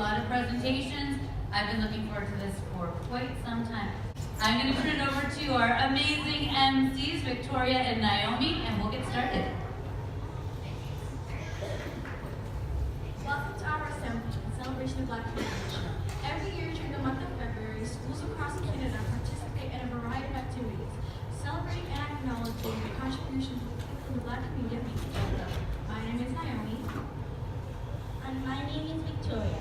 lot of presentations. I've been looking forward to this for quite some time. I'm going to turn it over to our amazing MCs, Victoria and Naomi, and we'll get started. Welcome to our assembly, Celebration of Black Heritage. Every year during the month of February, schools across Canada participate in a variety of activities, celebrating and acknowledging the contributions of people in the Black community of Canada. My name is Naomi. And my name is Victoria.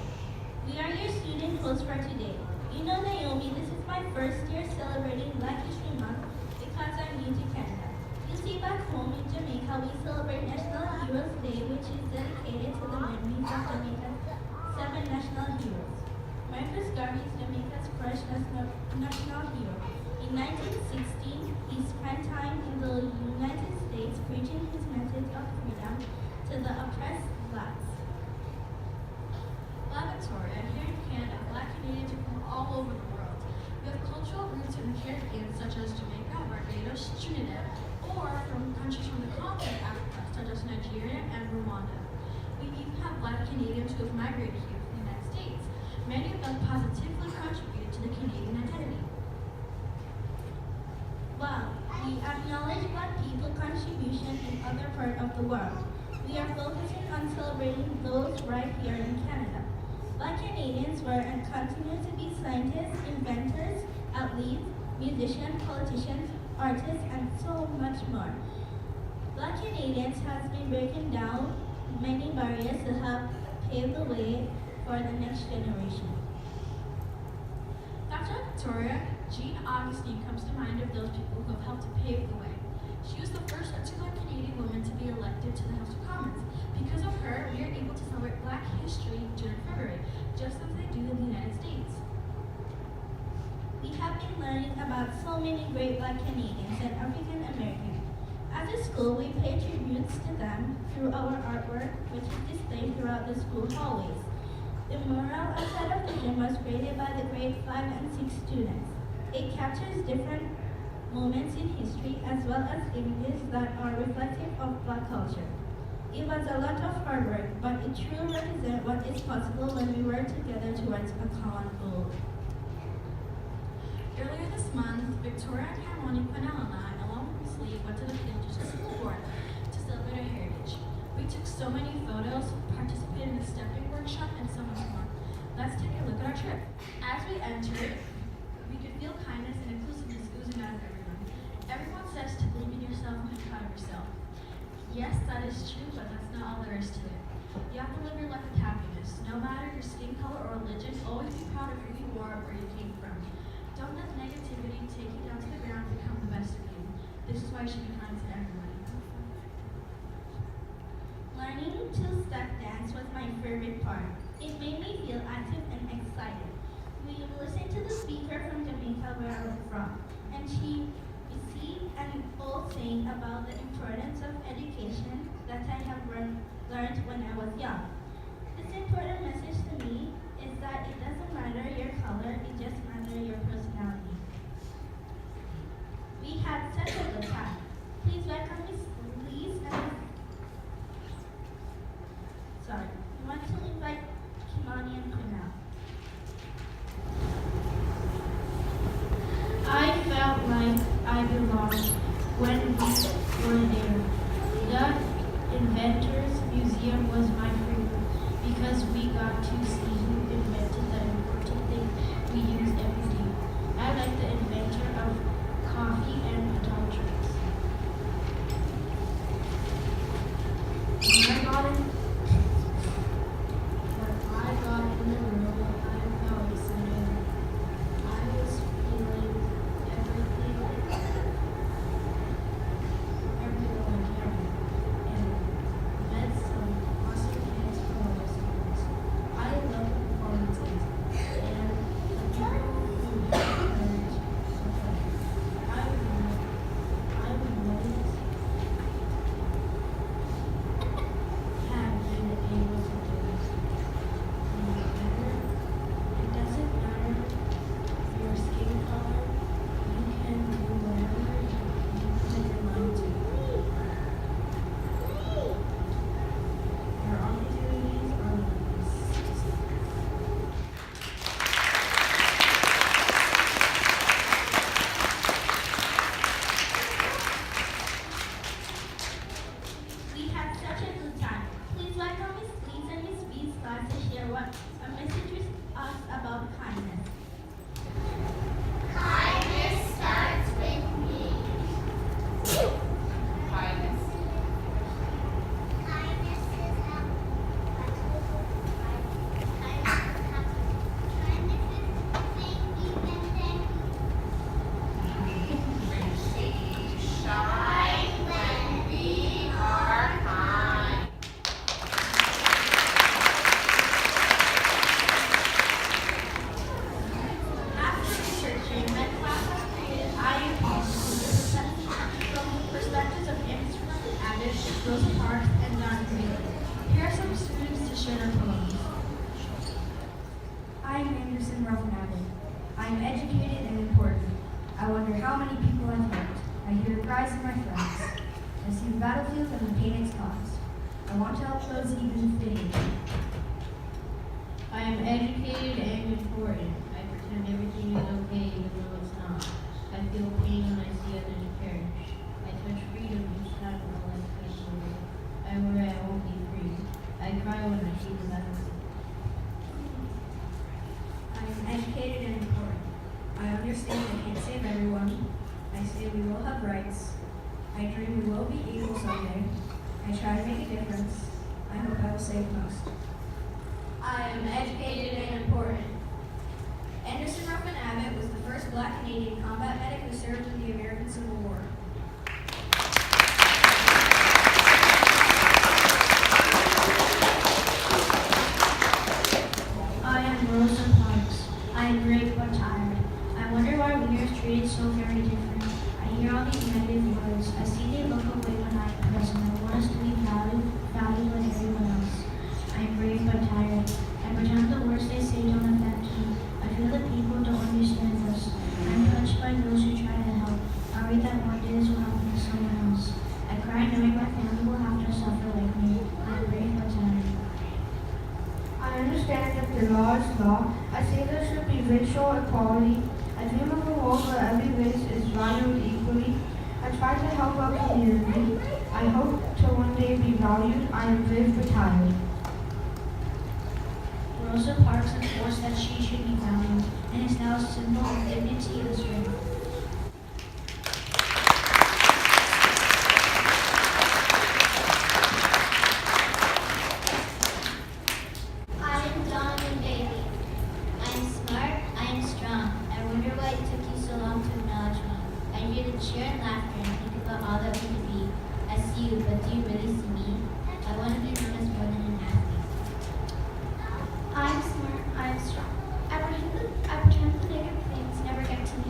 We are your student hosts for today. You know, Naomi, this is my first year celebrating Black History Month because I'm new to Canada. You see, back home in Jamaica, we celebrate National Heroes Day, which is dedicated to the memories of Jamaica's 7 national heroes. Marcus Garvey is Jamaica's first national hero. In 1916, he spent time in the United States preaching his message of freedom to the oppressed blacks. Well, Victoria, here in Canada, Black Canadians are from all over the world. We have cultural roots in the Caribbean, such as Jamaica, Barbados, Trinidad, or from countries from the continent of Africa, such as Nigeria and Rwanda. We even have Black Canadians who have migrated here from the United States. Many of them positively contributed to the Canadian identity. Wow, we acknowledge Black people's contribution in other parts of the world. We are focusing on celebrating those right here in Canada. Black Canadians were and continue to be scientists, inventors, athletes, musicians, politicians, artists, and so much more. Black Canadians has been breaking down many barriers to help pave the way for the next generation. Dr. Victoria, Jean Augustine comes to mind of those people who have helped to pave the way. She was the first Tubular Canadian woman to be elected to the House of Commons. Because of her, we are able to celebrate Black history during February, just as they do in the United States. We have been learning about so many great Black Canadians and African Americans. As a school, we pay tributes to them through our artwork, which is displayed throughout the school hallways. The mural outside of the gym was created by the grade 5 and 6 students. It captures different moments in history as well as images that are reflective of Black culture. It was a lot of hard work, but it truly represents what is possible when we work together towards a common goal. Earlier this month, Victoria and Harmony Quennell and I, along with Ms. Lee, went to the Pictures School Board to celebrate our heritage. We took so many photos, participated in a stepping workshop, and so much more. Let's take a look at our trip. As we entered, we could feel kindness and inclusiveness oozing out of everyone. Everyone says to believe in yourself and be proud of yourself. Yes, that is true, but that's not all there is to it. You have to live your life with happiness. No matter your skin color or religion, always be proud of who you are or where you came from. Don't let negativity take you down to the ground and become the best of you. This is why you should be kind to everyone. Learning to step dance was my favorite part. It made me feel active and excited. We listened to the speaker from Jamaica where I'm from, and she received an old saying about the importance of education that I have learned when I was young. This important message to me is that it doesn't matter your color, it just matters your personality. We had such a good time. Please welcome Miss Lee and I want to invite Kimani and Quennell. I felt like I belonged when we were there. The Inventors Museum was my favorite because we got to see who invented the important thing Ruffin Abbott. I am educated and important. I wonder how many people I've helped. I hear the cries of my friends. I see the battlefield and the pain it's caused. I want to help those even fitting. I am educated and important. I pretend everything is okay even though it's not. I feel pain when I see others perish. I touch freedom each time my life gets over. I worry I won't be free. I cry when I see the battlefield. I am educated and important. I understand I can't save everyone. I say we will have rights. I dream we will be equal someday. I try to make a difference. I hope I will save most. I am educated and important. Anderson Ruffin Abbott was the first Black Canadian combat medic who served in the American Civil War. I am Rosa Parks. I am brave but tired. I wonder why we are treated so very different. I hear all these negative words. I see they look away when I am present. I want us to be valued like everyone else. I am brave but tired. I pretend the words they say don't affect me. I feel that people don't understand us. I am touched by those who try to help. I worry that one day this will happen to someone else. I cry knowing my family will have to suffer like me. I am brave but tired. I understand that the law is law. I say there should be racial equality. I dream of a world where every race is valued equally. I try to help our community. I hope to one day be valued. I am brave but tired. Rosa Parks enforced that she should be valued, and is now a symbol of dignity and strength. I am Donovan Bailey. I am smart, I am strong. I wonder why it took you so long to acknowledge me. I hear the cheer and laughter and think about all that we could be. I see you, but do you really see me? I want to be known as more than an athlete. I'm smart, I'm strong. I pretend the negative things never get to me.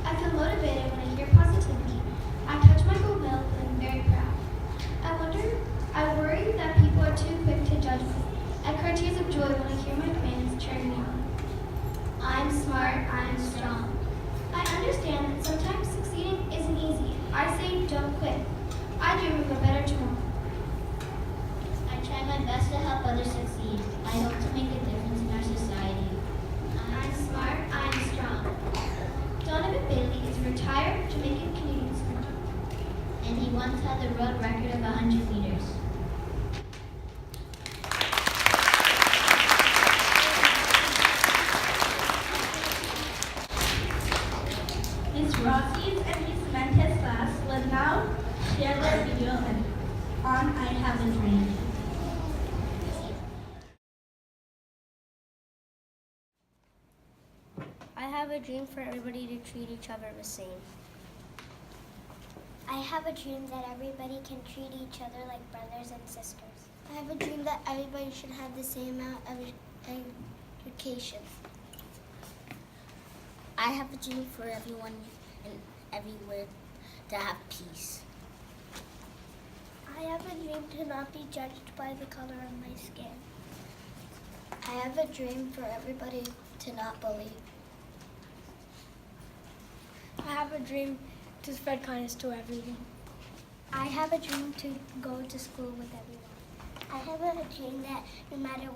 I feel motivated when I hear positivity. I touch my gold medal and I'm very proud. I worry that people are too quick to judge me. I cry tears of joy when I hear my fans cheering me on. I'm smart, I'm strong. I understand that sometimes succeeding isn't easy. I say don't quit. I dream of a better tomorrow. I try my best to help others succeed. I hope to make a difference in our society. I'm smart, I'm strong. Donovan Bailey is a retired Jamaican Canadian sprinter. And he once had the world record of 100 meters. Ms. Rossi's and Ms. Mentes class will now share their video on I Have a Dream. I have a dream for everybody to treat each other the same. I have a dream that everybody can treat each other like brothers and sisters. I have a dream that everybody should have the same amount of education. I have a dream for everyone and everywhere to have peace. I have a dream to not be judged by the color of my skin. I have a dream for everybody to not bully. I have a dream to spread kindness to everyone. I have a dream to go to school with everyone. I have a dream that no matter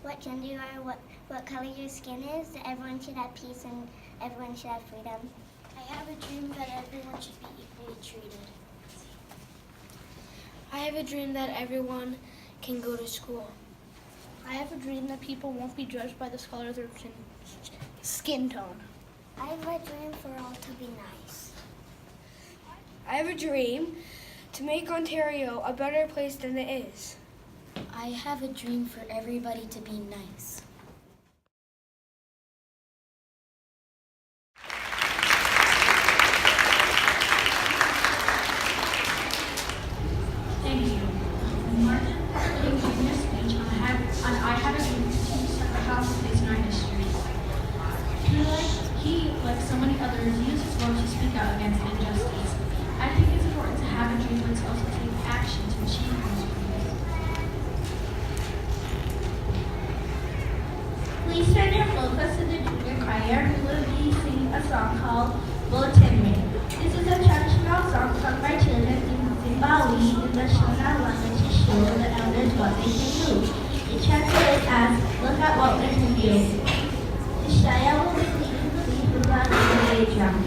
what gender you are, what color your skin is, that everyone should have peace and everyone should have freedom. I have a dream that everyone should be equally treated. I have a dream that everyone can go to school. I have a dream that people won't be judged by the color of their skin tone. I have a dream for all to be nice. I have a dream to make Ontario a better place than it is. I have a dream for everybody to be nice. Thank you. Martin giving junior speech on I Have a Dream to teach at the House Place in our history. He, like so many others, used his voice to speak out against injustice. I think it's important to have a dream, but to also take action to achieve those dreams. Please turn your focus to the choir who will be singing a song called Botembe. This is a traditional song sung by children in Zimbabwe in the Shona language to show the elders what they can do. It translates as, look at what we can do. The Shaya will be leading the lead with the drum.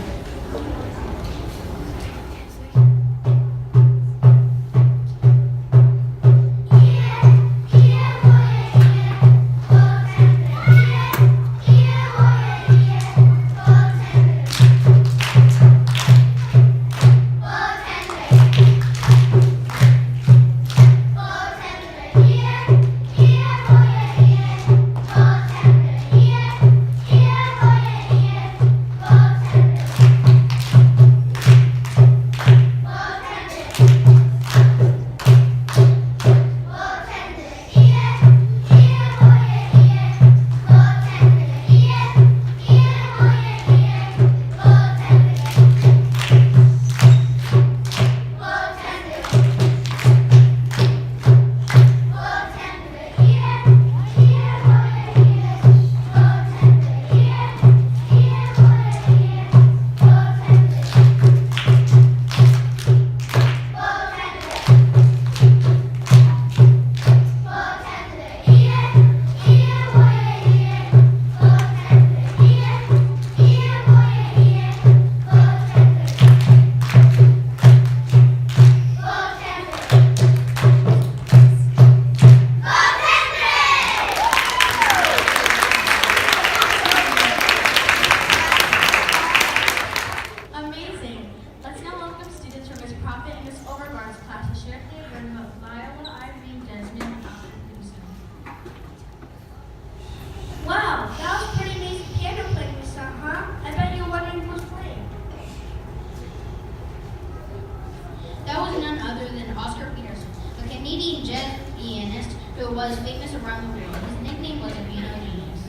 Was famous around the world. His nickname was a piano genius.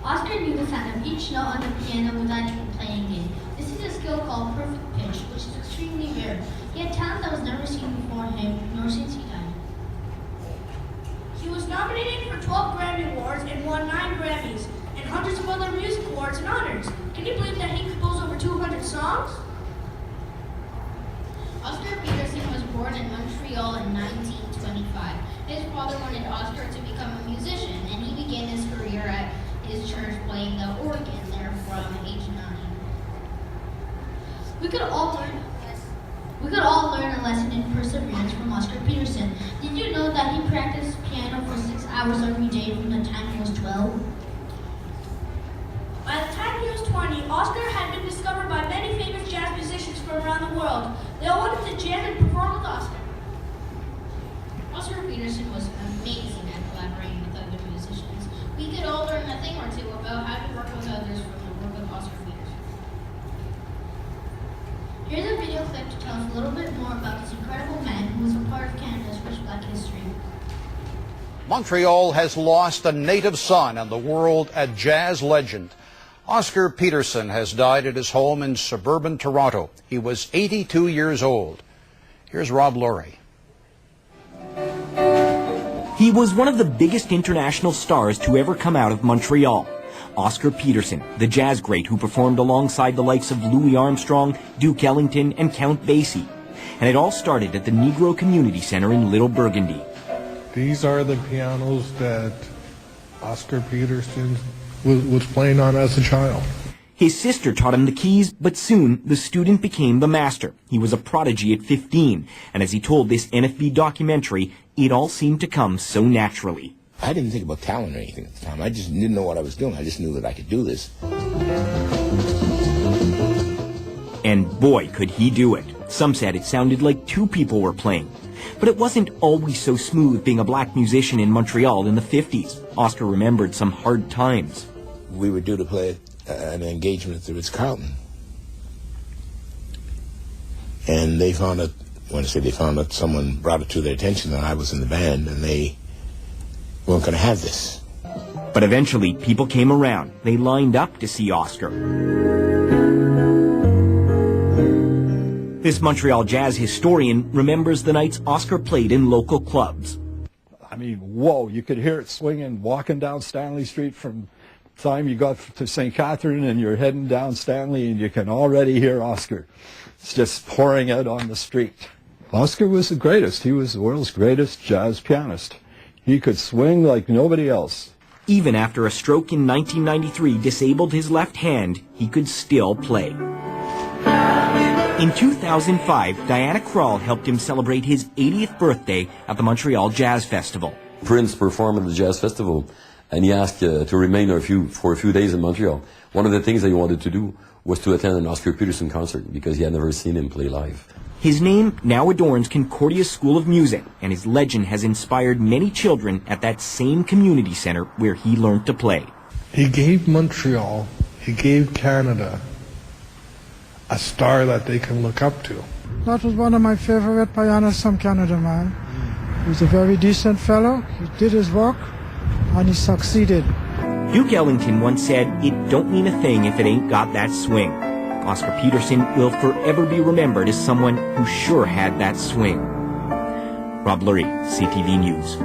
Oscar knew the sound of each note on the piano without even playing it. This is a skill called perfect pitch, which is extremely rare. He had talent that was never seen before him, nor since he died. He was nominated for 12 Grammy Awards and won 9 Grammys, and hundreds of other music awards and honors. Can you believe that he composed over 200 songs? Oscar Peterson was born in Montreal in 1925. His father wanted Oscar to become a musician, and he began his career at his church playing the organ there from age 9. We could all learn a lesson in perseverance from Oscar Peterson. Did you know that he practiced piano for 6 hours every day from the time he was 12? By the time he was 20, Oscar had been discovered by many famous jazz musicians from around the world. They all wanted to jam and perform with Oscar. Oscar Peterson was amazing at collaborating with other musicians. We could all learn a thing or two about how to work with others from the work of Oscar Peterson. Here's a video clip to tell us a little bit more about this incredible man who was a part of Canada's rich Black history. Montreal has lost a native son and the world a jazz legend. Oscar Peterson has died at his home in suburban Toronto. He was 82 years old. Here's Rob Lurie. He was one of the biggest international stars to ever come out of Montreal. Oscar Peterson, the jazz great who performed alongside the likes of Louis Armstrong, Duke Ellington, and Count Basie. And it all started at the Negro Community Center in Little Burgundy. These are the pianos that Oscar Peterson was playing on as a child. His sister taught him the keys, but soon the student became the master. He was a prodigy at 15, and as he told this NFB documentary, it all seemed to come so naturally. I didn't think about talent or anything at the time. I just didn't know what I was doing. I just knew that I could do this. And boy, could he do it. Some said it sounded like two people were playing. But it wasn't always so smooth being a black musician in Montreal in the 50s. Oscar remembered some hard times. We were due to play an engagement at the Ritz-Carlton. And they found out, when I say they found out, someone brought it to their attention that I was in the band, and they weren't going to have this. But eventually, people came around. They lined up to see Oscar. This Montreal jazz historian remembers the nights Oscar played in local clubs. I mean, whoa, you could hear it swinging, walking down Stanley Street from the time you got to St. Catherine and you're heading down Stanley, and you can already hear Oscar. It's just pouring out on the street. Oscar was the greatest. He was the world's greatest jazz pianist. He could swing like nobody else. Even after a stroke in 1993 disabled his left hand, he could still play. In 2005, Diana Krall helped him celebrate his 80th birthday at the Montreal Jazz Festival. Prince performed at the Jazz Festival, and he asked to remain for a few days in Montreal. One of the things that he wanted to do was to attend an Oscar Peterson concert, because he had never seen him play live. His name now adorns Concordia School of Music, and his legend has inspired many children at that same community center where he learned to play. He gave Montreal, he gave Canada a star that they can look up to. That was one of my favorite pianists from Canada, man. He was a very decent fellow, he did his work, and he succeeded. Duke Ellington once said, "It don't mean a thing if it ain't got that swing." Oscar Peterson will forever be remembered as someone who sure had that swing. Rob Lurie, CTV News.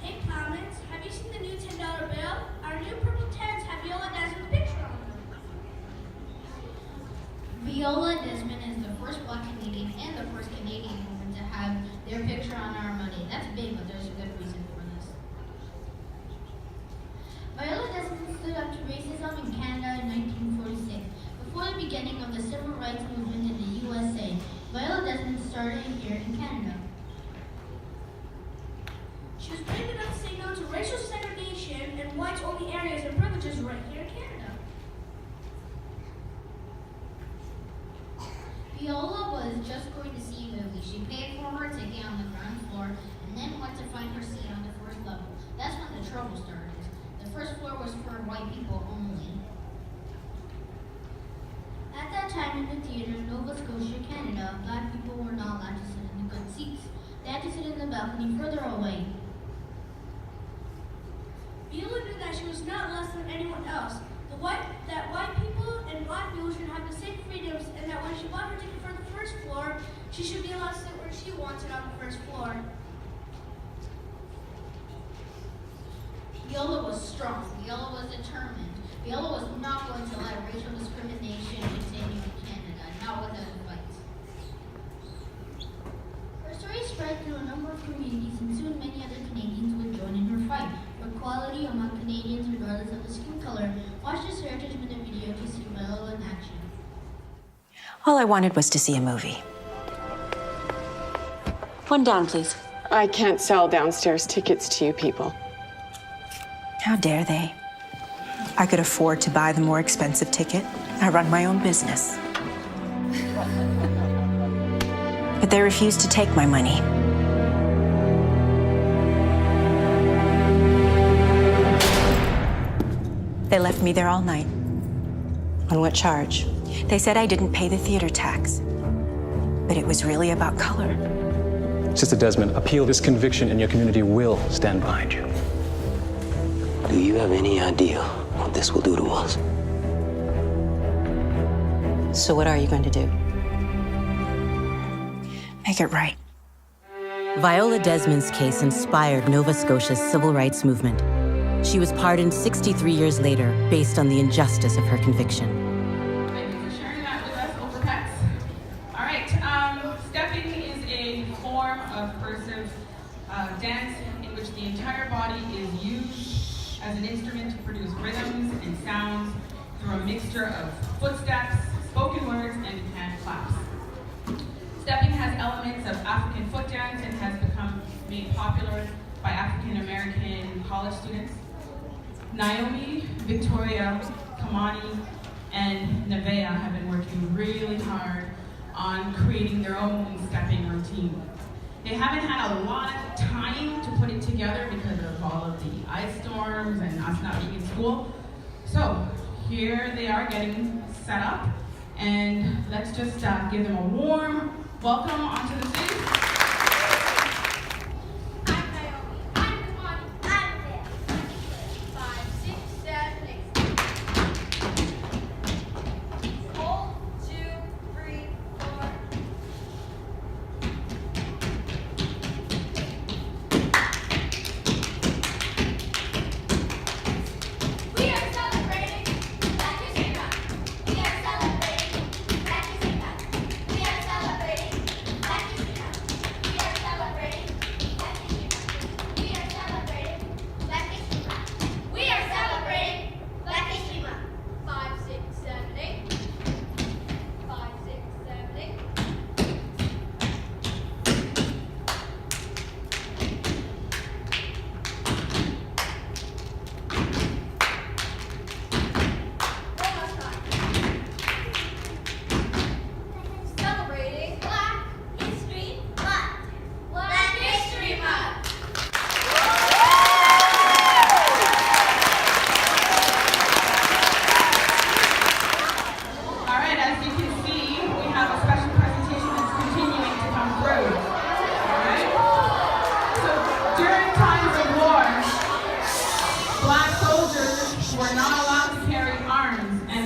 Hey Clemens, have you seen the new $10 bill? Our new purple tens have Viola Desmond's picture on them. Viola Desmond is the first Black Canadian and the first Canadian woman to have their picture on our money. That's big, but there's a good reason for this. Viola Desmond stood up to racism in Canada in 1946. Before the beginning of the civil rights movement in the USA, Viola Desmond started here in Canada. She was brave enough to say no to racial segregation and whites-only areas and privileges right here in Canada. Viola was just going to see a movie. She paid for her ticket on the ground floor and then went to find her seat on the first level. That's when the trouble started. The first floor was for white people only. At that time in the theater in Nova Scotia, Canada, Black people were not allowed to sit in the good seats. They had to sit in the balcony further away. Viola knew that she was not less than anyone else. That white people and Black people should have the same freedoms, and that when she bought her ticket for the first floor, she should be allowed to sit where she wanted on the first floor. Viola was strong. Viola was determined. Viola was not going to let racial discrimination continue in Canada, not without a fight. Her story spread through a number of communities, and soon many other Canadians would join in her fight for equality among Canadians regardless of the skin color. Watch this Heritage Minute video to see Viola in action. All I wanted was to see a movie. One down, please. I can't sell downstairs tickets to you people. How dare they? I could afford to buy the more expensive ticket. I run my own business. But they refused to take my money. They left me there all night. On what charge? They said I didn't pay the theater tax. But it was really about color. Sister Desmond, appeal this conviction and your community will stand behind you. Do you have any idea what this will do to us? So what are you going to do? Make it right. Viola Desmond's case inspired Nova Scotia's civil rights movement. She was pardoned 63 years later based on the injustice of her conviction. Thank you for sharing that with us over text. All right, stepping is a form of cursive dance in which the entire body is used as an instrument to produce rhythms and sounds through a mixture of footsteps, spoken words, and hand claps. Stepping has elements of African foot dance and has become made popular by African American college students. Naomi, Victoria, Kamani, and Nevaeh have been working really hard on creating their own stepping routine. They haven't had a lot of time to put it together because of all of the ice storms and us not being in school. So here they are getting set up, and let's just give them a warm welcome onto the stage. I'm Naomi. I'm Kamani.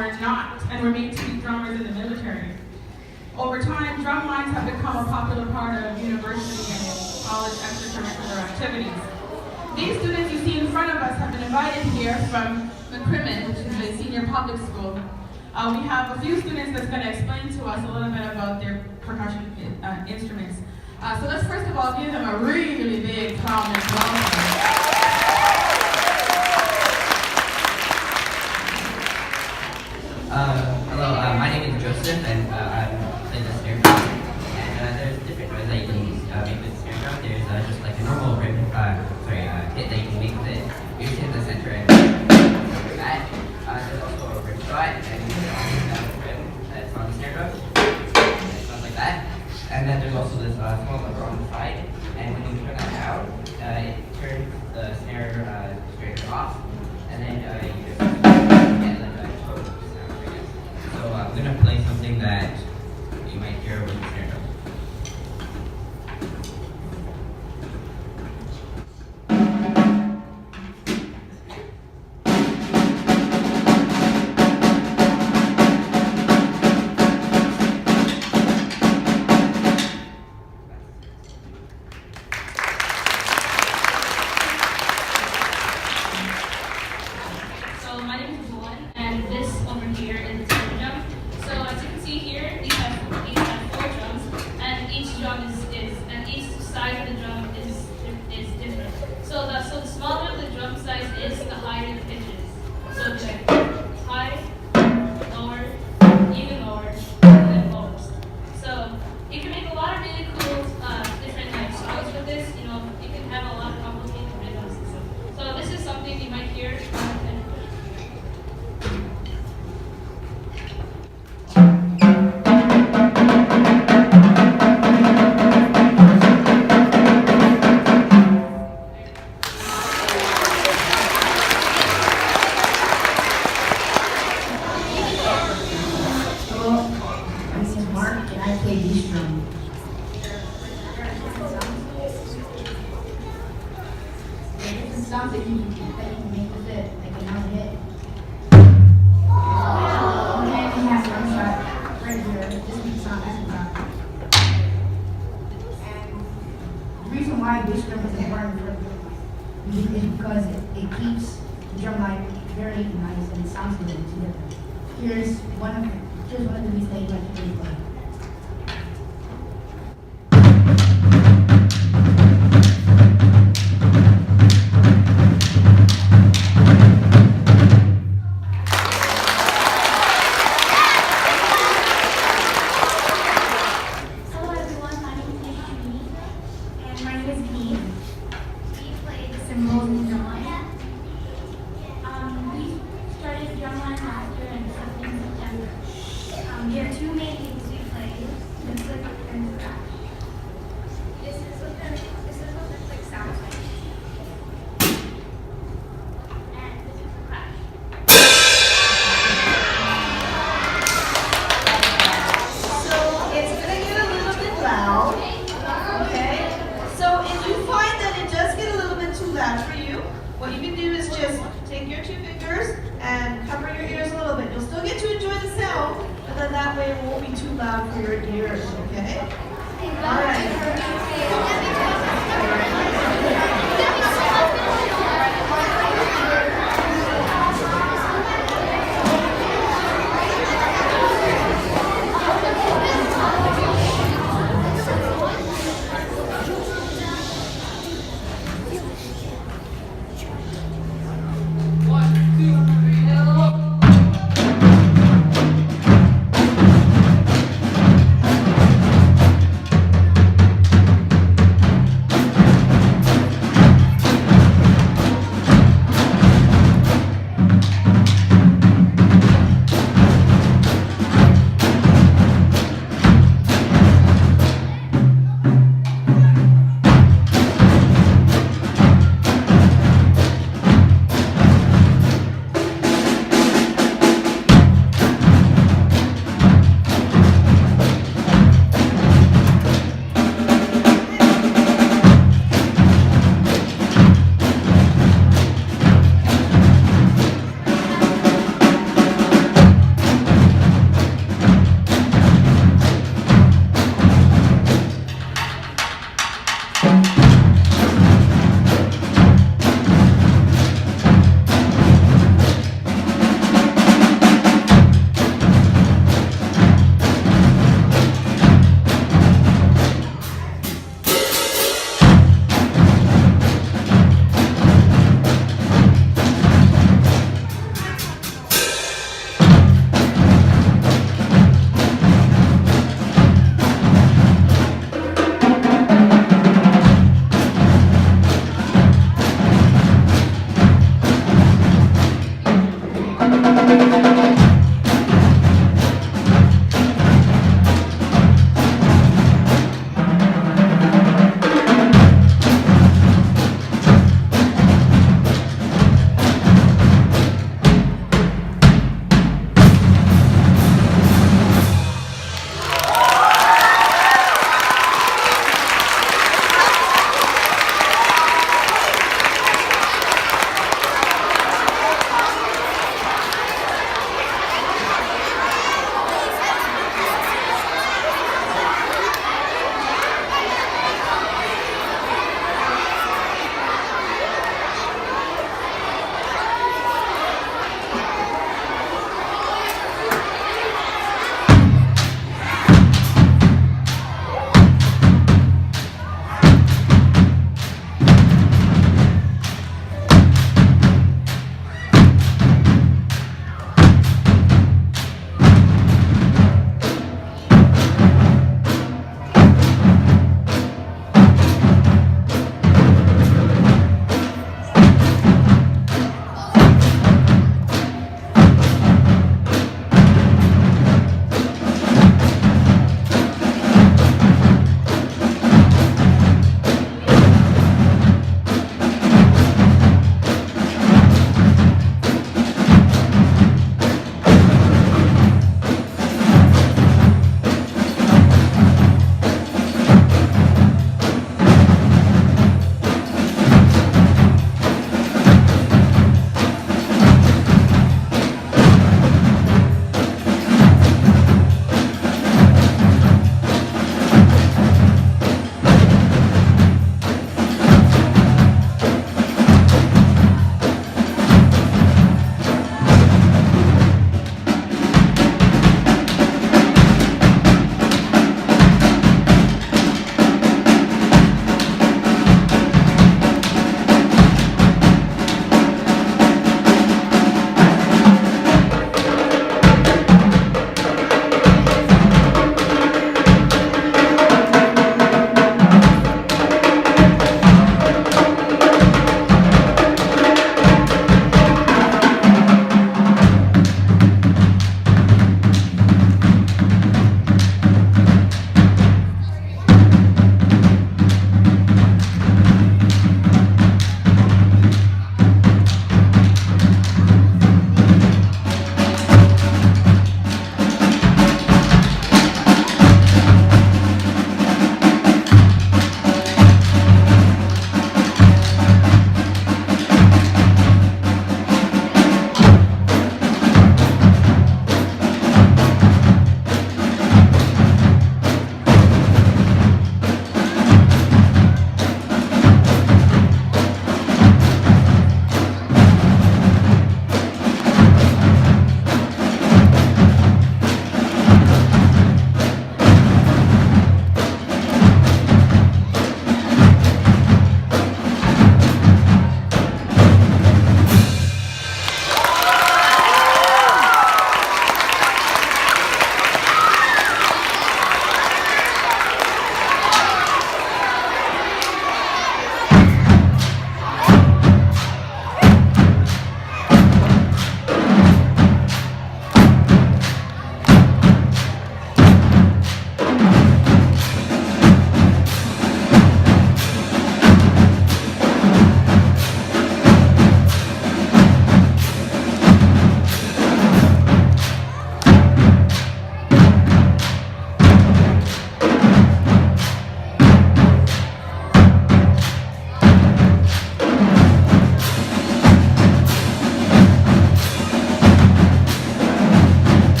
were not, and were made to be drummers in the military. Over time, drum lines have become a popular part of university and college extracurricular activities. These students you see in front of us have been invited here from McCrimmon, which is a senior public school. We have a few students that's going to explain to us a little bit about their percussion instruments. So let's first of all give them a really big round of applause. Hello, my name is Joseph, and I'm playing the snare drum. And there's different ways that you can make the snare drum. There's just like a normal hit that you can make with it. You just hit the center and like that. There's also a rim shot, and you can also down the rim that's on the snare drum. And it sounds like that. And then there's also this small lever on the side, and when you turn that out, it turns the snare strainer off, and then you just get like a total sound, I guess. So I'm going to play something that you might hear with the snare drum. So my name is Juan, and this over here is the snare drum. So as you can see here, these have 4 drums, and each drum and each side of the drum is different. So the smaller the drum size is, the higher the pitch is. So it's like high, lower, even lower, and then lowest. So you can make a lot of really cool different songs with this. You know, you can have a lot of complicated rhythms and stuff. So this is something you might hear. Sounds that you can make with it, like an out hit. And he has one shot right here. This makes sound as a drum. And the reason why bass drum is important is because it keeps the drum line very nice and it sounds good together. Here's one of the beats that you like to play. There are 2 main games we play, the click and the crash. This is what the click sounds like. And this is the crash. So it's going to get a little bit loud, okay? So if you find that it does get a little bit too loud for you, what you can do is just take your 2 fingers and cover your ears a little bit. You'll still get to enjoy the sound, but then that way it won't be too loud for your ears, okay? All right.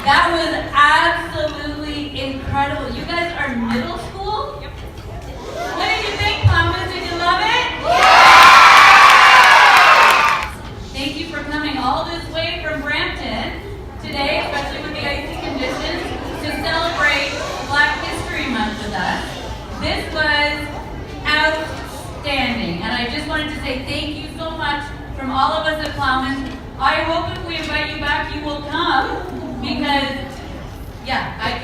That was absolutely incredible. You guys are middle school? Yep. What did you think, Thomas? Did you love it? Thank you for coming all this way from Brampton today, especially with the icy conditions, to celebrate Black History Month with us. This was outstanding, and I just wanted to say thank you so much from all of us at Plowman. I hope if we invite you back, you will come, because, yeah, I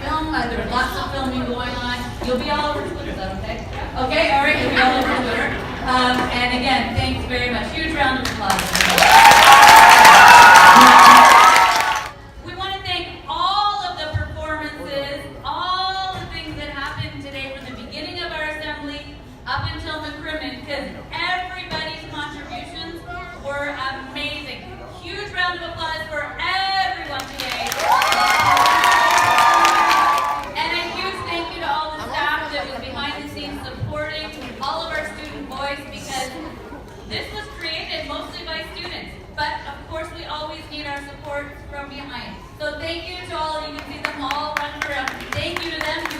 film, there's lots of filming going on. You'll be all over Twitter, is that okay? Okay, all right, you'll be all over Twitter. And again, thanks very much. Huge round of applause. We want to thank all of the performances, all the things that happened today from the beginning of our assembly up until McCrimmon, because everybody's contributions were amazing. Huge round of applause for everyone today. And a huge thank you to all the staff that was behind the scenes supporting all of our student voice, because this was created mostly by students, but of course we always need our support from behind. So thank you to all. You can see them all running around. Thank you to them.